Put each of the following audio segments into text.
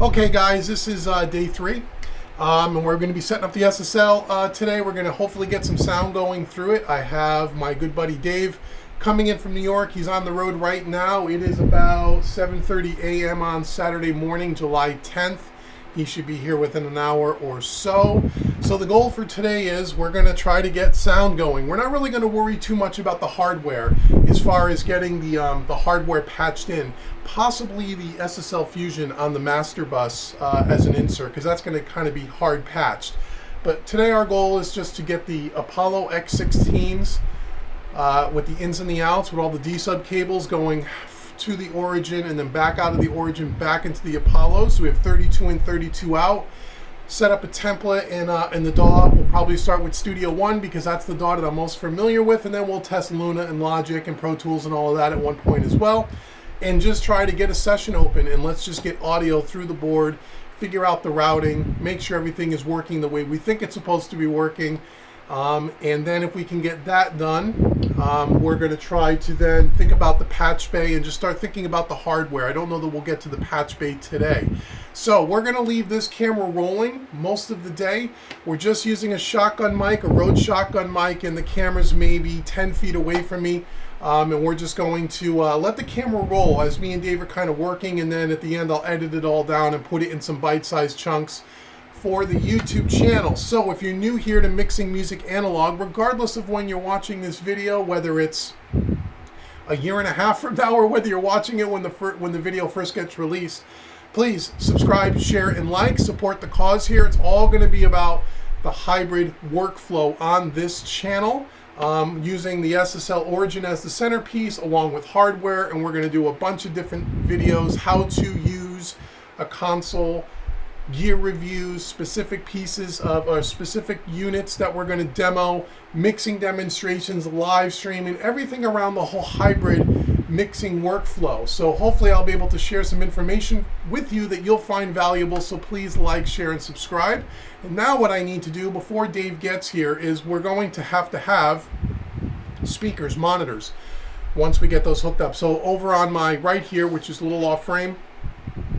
Okay guys, this is day 3 and we're going to be setting up the SSL today. We're going to hopefully get some sound going through it. I have my good buddy Dave coming in from New York. He's on the road right now. It is about 7:30 a.m. on Saturday morning, July 10th. He should be here within an hour or so. So the goal for today is we're going to try to get sound going. We're not really going to worry too much about the hardware as far as getting the hardware patched in. Possibly the SSL Fusion on the master bus as an insert, because that's going to kind of be hard patched. But today our goal is just to get the Apollo X16s with the ins and the outs, with all the D-sub cables going to the origin and then back out of the origin back into the Apollo. So we have 32 in, 32 out. Set up a template in the DAW. We'll probably start with Studio One because that's the DAW that I'm most familiar with, and then we'll test Luna and Logic and Pro Tools and all of that at one point as well. And just try to get a session open, and let's just get audio through the board, figure out the routing, make sure everything is working the way we think it's supposed to be working. And then if we can get that done, we're going to try to then think about the patch bay and just start thinking about the hardware. I don't know that we'll get to the patch bay today. So we're going to leave this camera rolling most of the day. We're just using a shotgun mic, a Rode shotgun mic, and the camera's maybe 10 feet away from me. And we're just going to let the camera roll as me and Dave are kind of working, and then at the end I'll edit it all down and put it in some bite-sized chunks for the YouTube channel. So if you're new here to Mixing Music Analog, regardless of when you're watching this video, whether it's a year and a half from now or whether you're watching it when the video first gets released, please subscribe, share, and like. Support the cause here. It's all going to be about the hybrid workflow on this channel, using the SSL Origin as the centerpiece along with hardware, and we're going to do a bunch of different videos, how to use a console, gear reviews, specific pieces of or specific units that we're going to demo, mixing demonstrations, live streaming, everything around the whole hybrid mixing workflow. So hopefully I'll be able to share some information with you that you'll find valuable. So please like, share, and subscribe. And now what I need to do before Dave gets here is we're going to have speakers, monitors, once we get those hooked up. So over on my right here, which is a little off frame,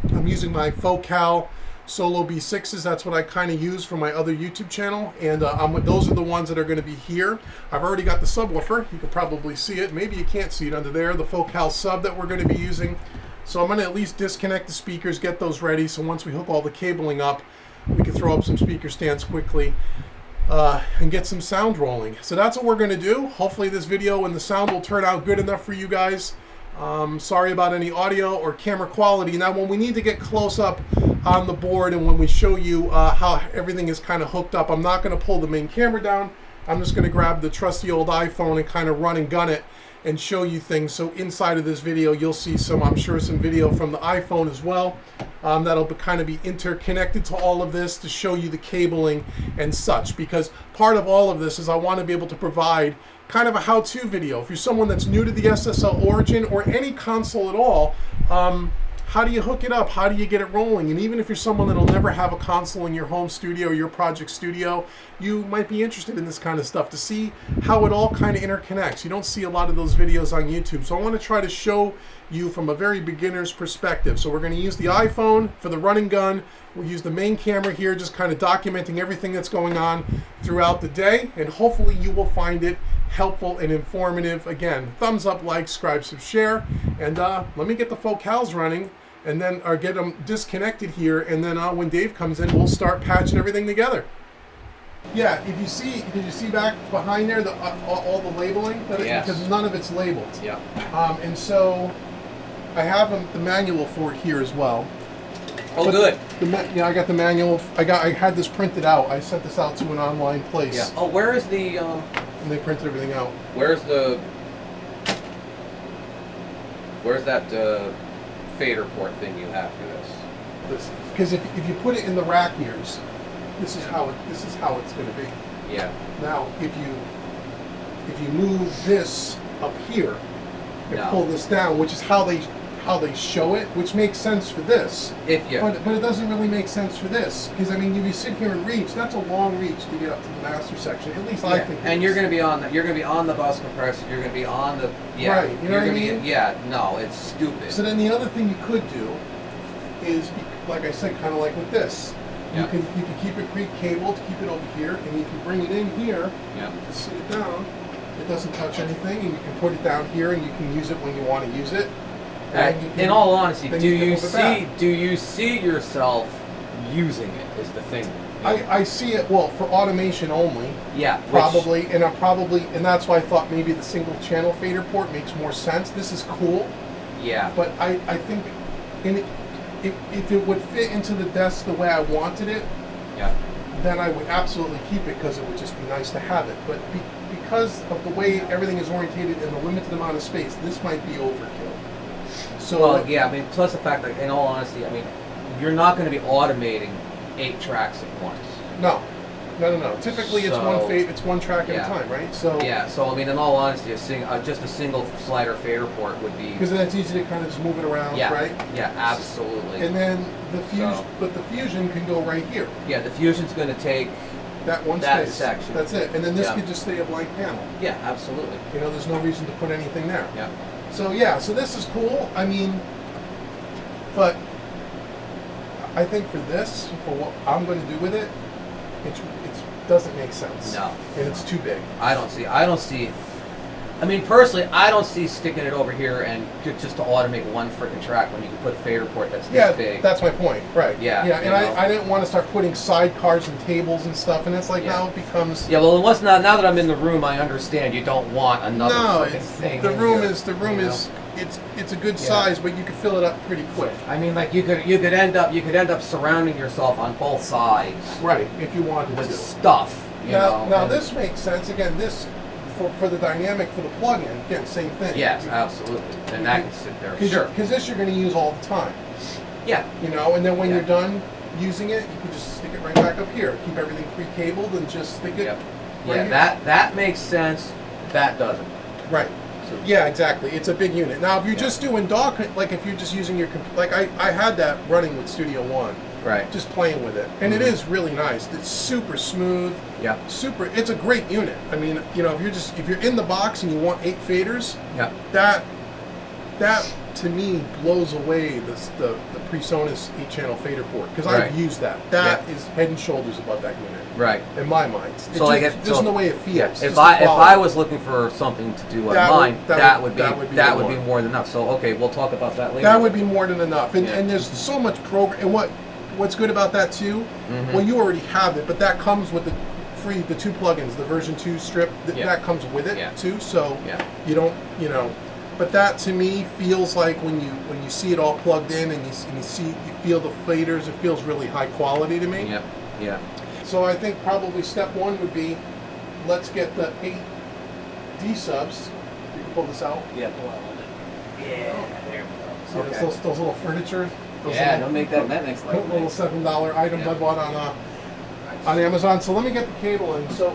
I'm using my Focal Solo B6s. That's what I kind of use for my other YouTube channel, and those are the ones that are going to be here. I've already got the subwoofer. You can probably see it. Maybe you can't see it under there. The Focal sub that we're going to be using. So I'm going to at least disconnect the speakers, get those ready, so once we hook all the cabling up, we can throw up some speaker stands quickly and get some sound rolling. So that's what we're going to do. Hopefully this video and the sound will turn out good enough for you guys. Sorry about any audio or camera quality. Now when we need to get close up on the board and when we show you how everything is kind of hooked up, I'm not going to pull the main camera down. I'm just going to grab the trusty old iPhone and kind of run and gun it and show you things. So inside of this video you'll see some, I'm sure, some video from the iPhone as well. That'll kind of be interconnected to all of this to show you the cabling and such, because part of all of this is I want to be able to provide kind of a how-to video. If you're someone that's new to the SSL Origin or any console at all, how do you hook it up? How do you get it rolling? And even if you're someone that'll never have a console in your home studio or your project studio, you might be interested in this kind of stuff to see how it all kind of interconnects. You don't see a lot of those videos on YouTube. So I want to try to show you from a very beginner's perspective. So we're going to use the iPhone for the run and gun. We'll use the main camera here, just kind of documenting everything that's going on throughout the day. And hopefully you will find it helpful and informative. Again, thumbs up, like, subscribe, share. And let me get the Focals running, and then get them disconnected here, and then when Dave comes in, we'll start patching everything together. Yeah, if you see, did you see back behind there all the labeling? Yes. Because none of it's labeled. Yeah. And so I have the manual for it here as well. Oh, but good. Yeah, I got the manual. I had this printed out. I sent this out to an online place. Yeah. Oh, where is the? And they printed everything out. Where's that fader port thing you have for this? Because if you put it in the rack ears, this is how it's going to be. Yeah. Now, if you move this up here and pull this down, which is how they show it, which makes sense for this. But it doesn't really make sense for this, because I mean, if you sit here and reach, that's a long reach to get up to the master section. At least I think. And you're going to be on the bus compressor. You're going to be on the right. You know what I mean? No, it's stupid. So then the other thing you could do is, like I said, kind of like with this. Yeah. You can keep it pre-cabled, keep it over here, and you can bring it in here. Yeah. Just sit it down. It doesn't touch anything, and you can put it down here, and you can use it when you want to use it. And you can- In all honesty, then do you can you move it back. see yourself using it? Is the thing. I see it, well, for automation only. Yeah. Probably, and that's why I thought maybe the single channel fader port makes more sense. This is cool, Yeah. but I think if it would fit into the desk the way I wanted it, Yeah. then I would absolutely keep it because it would just be nice to have it. But because of the way everything is orientated and the limited amount of space, this might be overkill. So Well, yeah. I mean, plus the fact that, in all honesty, I mean, you're not going to be automating 8 tracks at once. no. Typically, it's So- it's one track at yeah. a time, right? So Yeah. So I mean, in all honesty, just a single slider fader port would be. because then it's easy to kind of just move it around, Yeah. right? Yeah. Absolutely. And then the fusion, So- but the fusion can go right here. Yeah. The fusion's going to take. That one That space. section. That's it. And then this Yeah. could just stay a blank panel. Yeah. Absolutely. You know, there's no reason to put anything there. Yeah. So yeah, so this is cool. I mean, but I think for this, for what I'm going to do with it, it doesn't make sense. No. And it's too big. I don't see. I mean, personally, I don't see sticking it over here and just to automate one freaking track when you can put a fader port that's Yeah, this big. that's my point. Right. Yeah, Yeah, you and know. I didn't want to start putting sidecars and tables and stuff, and it's like Yeah. now it becomes. Yeah, well, now that I'm in the room, I understand you don't want another No, freaking thing. the in room here, is you know? it's a good Yeah. size, but you can fill it up pretty quick. I mean, like you could end up surrounding yourself on both sides Right, if you wanted with to. stuff. You know, Now and- this makes sense. Again, this for the dynamic for the plug-in, again, same thing. Yes, absolutely. And that can sit there. Sure. Because this you're going to use all the time, Yeah. you know. And then when Yeah. you're done using it, you can just stick it right back up here. Keep everything pre-cabled and just stick it. Yep. right Yeah. here. That makes sense. That doesn't. Right. So, Yeah, exactly. It's a big unit. Now, if you're Yeah. just doing dock, like if you're just using your like I had that running with Studio One, Right. just playing with it, and it Mhm. is really nice. It's super smooth. Yeah. Super. It's a great unit. I mean, you know, if you're in the box and you want 8 faders, Yeah. that to me blows away the PreSonus 8-channel fader port because Right. I've used that. That Yeah. is head and shoulders above that unit Right. in my mind. It's So, like, just in the way it feels. Yeah, just if the I quality. was looking for something to do on That would- mine, that that would- would be that would be that the would be one. more than enough. So okay, we'll talk about that later. That would be more than enough. And, Yeah. and there's so much program. And what's good about that too? Mhm. Well, you already have it, but that comes with the 2 plugins, the version 2 strip. Yeah. That comes with it Yeah. too. So Yeah. you don't, you know. But that to me feels like when you see it all plugged in and you feel the faders, it feels really high quality to me. Yep. Yeah. So I think probably step 1 would be let's get the 8 D subs. You can pull this out. Yeah. Yeah. There we See go. those little furniture. Those Yeah. little- Don't make that next like little $7 items Yeah. I bought on Amazon. So let me get the cable in. So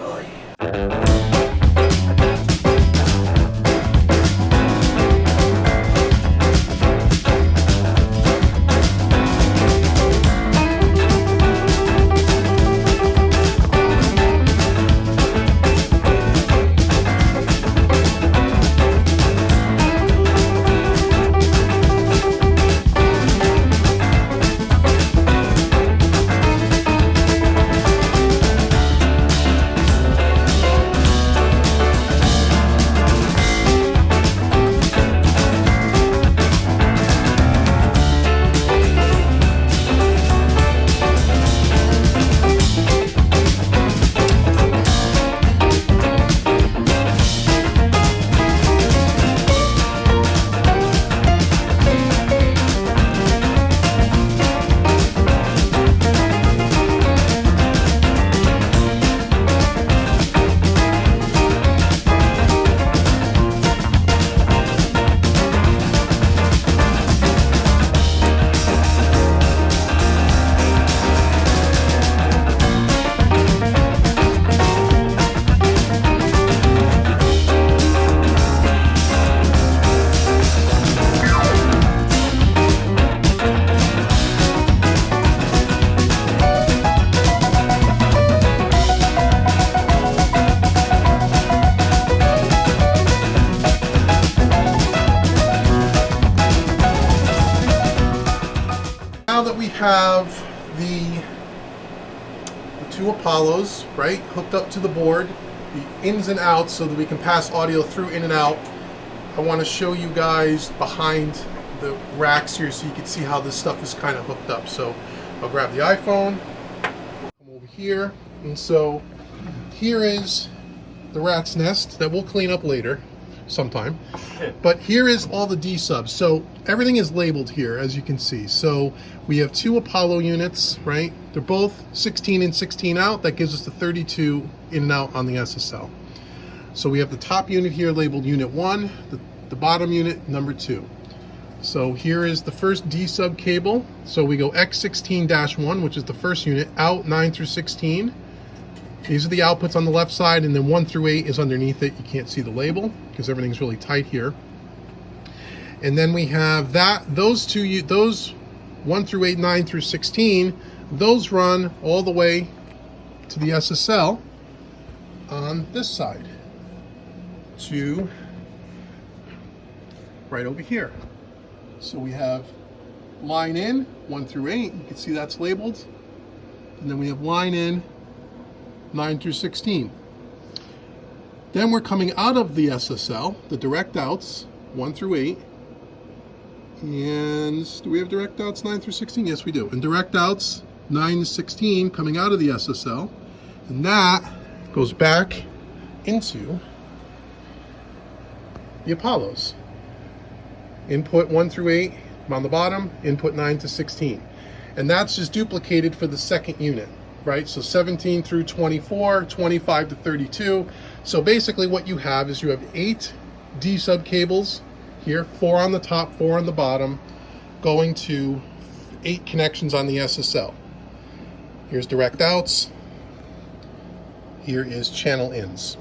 have the two Apollos, right, hooked up to the board, the ins and outs so that we can pass audio through in and out. I want to show you guys behind the racks here so you can see how this stuff is kind of hooked up. So I'll grab the iPhone, come over here, and so here is the rat's nest that we'll clean up later sometime. But here is all the D subs. So everything is labeled here, as you can see. So we have two Apollo units, right? They're both 16 in, 16 out. That gives us the 32 in and out on the SSL. So we have the top unit here labeled Unit 1, the bottom unit number 2. So here is the first D sub cable. So we go X16-1, which is the first unit, out 9 through 16. These are the outputs on the left side, and then 1 through 8 is underneath it. You can't see the label because everything's really tight here. And then we have those 1 through 8, 9 through 16, those run all the way to the SSL on this side to right over here. So we have line in 1 through 8. You can see that's labeled. And then we have line in 9 through 16. Then we're coming out of the SSL, the direct outs, 1 through 8. And do we have direct outs 9 through 16? Yes, we do. And direct outs 9 to 16 coming out of the SSL. And that goes back into the Apollos. Input 1 through 8 on the bottom, input 9 to 16. And that's just duplicated for the second unit, right? So 17 through 24, 25 to 32. So basically what you have is you have 8 D sub cables here, 4 on the top, 4 on the bottom, going to 8 connections on the SSL. Here's direct outs. Here is channel ins.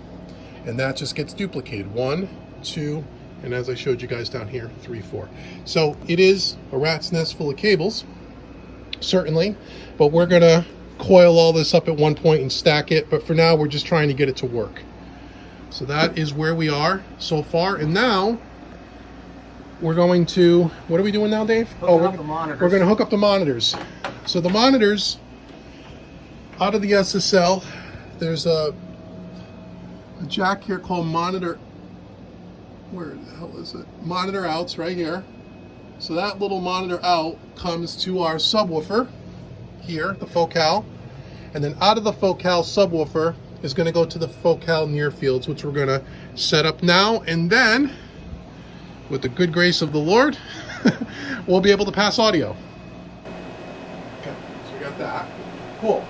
And that just gets duplicated. 1, 2, and as I showed you guys down here, 3, 4. So it is a rat's nest full of cables, certainly, but we're gonna coil all this up at one point and stack it, but for now we're just trying to get it to work. So that is where we are so far, and now we're going to, what are we doing now, Dave? We're going to hook up the monitors. So the monitors, out of the SSL, there's a jack here called monitor, where the hell is it? Monitor outs right here. So that little monitor out comes to our subwoofer here, the Focal, and then out of the Focal subwoofer is going to go to the Focal near fields, which we're going to set up now, and then with the good grace of the Lord we'll be able to pass audio. Okay, so we got that. Cool.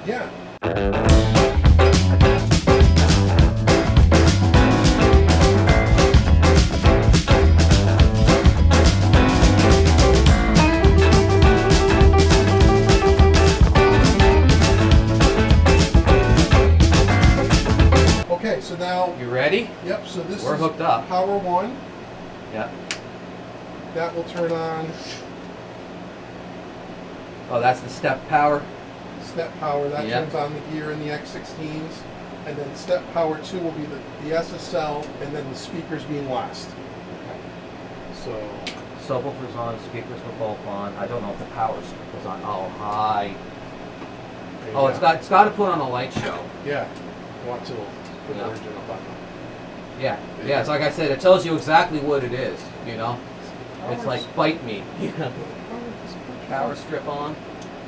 Yeah. Okay, so now... You ready? Yep, so this We're is hooked up. power 1. Yeah. That will turn on Oh, that's the step power. step power. That Yep. turns on the gear in the X16s. And then step power 2 will be the SSL, and then the speakers being last. So... Subwoofer's on, speakers were both on. I don't know if the power strip was on. Oh, high. there you Oh, go. it's got to put on a light show. Yeah. Want to put Yeah. the original button. Yeah, yeah. It's like I said, it tells you exactly what it is. You know, it's like bite me. You know, power strip on.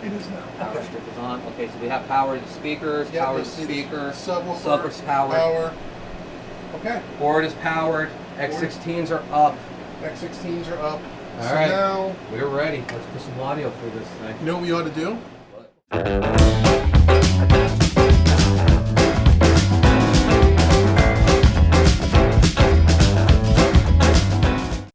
It is now. Power strip is on. Okay, so we have power to speakers, Yeah, power to you see the speaker, subwoofer, subwoofer's powered, power. Okay. board is powered, X16s are up. X16s are up. All So right. now, We're ready. Let's put some audio through this thing. you know what we ought to do?